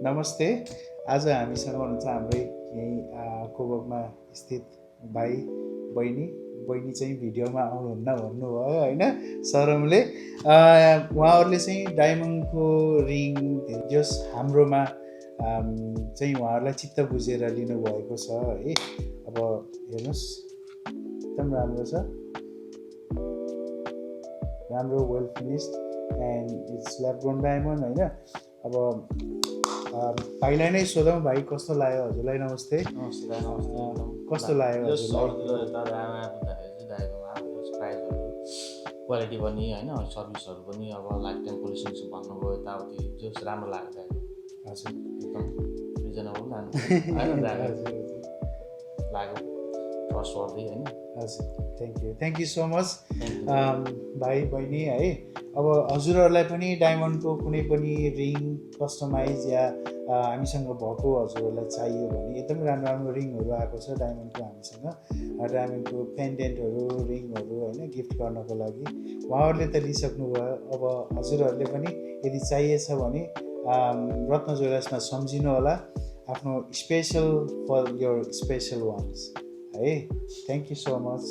नमस्ते। आज हामीसँग हुनुहुन्छ हाम्रै यहीँ कोबकमा स्थित भाइ बहिनी। बहिनी चाहिँ भिडियोमा आउनुहुन्न भन्नुभयो होइन सरमले। उहाँहरूले चाहिँ डायमन्डको रिङ जस हाम्रोमा चाहिँ उहाँहरूलाई चित्त बुझेर लिनुभएको छ है। अब हेर्नुहोस् एकदम राम्रो छ, राम्रो well finished and it's lab grown diamond होइन। अब भाइलाई नै सोधौँ, भाइ कस्तो लाग्यो हजुरलाई? नमस्ते। कस्तो लाग्यो क्वालिटी पनि होइन, सर्भिसहरू पनि अब लाइफ टाइम पोलिसिङ भन्नुभयो यताउति जस राम्रो लाग्यो दाजु। हजुर एकदम रिजनेबल लाग्यो, ट्रस्टवर्दी होइन। हजुर, थ्याङ्क यू सो मच भाइ बहिनी है। अब हजुरहरूलाई पनि डायमन्डको कुनै पनि रिङ कस्टमाइज या हामीसँग भएको हजुरहरूलाई चाहियो भने एकदम राम्रो राम्रो रिङहरू आएको छ डायमन्डको हामीसँग। डायमन्डको पेन्डेन्टहरू, रिङहरू होइन गिफ्ट गर्नको लागि उहाँहरूले त लिइसक्नुभयो। अब हजुरहरूले पनि यदि चाहिएछ भने रत्न ज्वेलर्समा सम्झिनु होला, आफ्नो special for your special ones है। Thank you so much.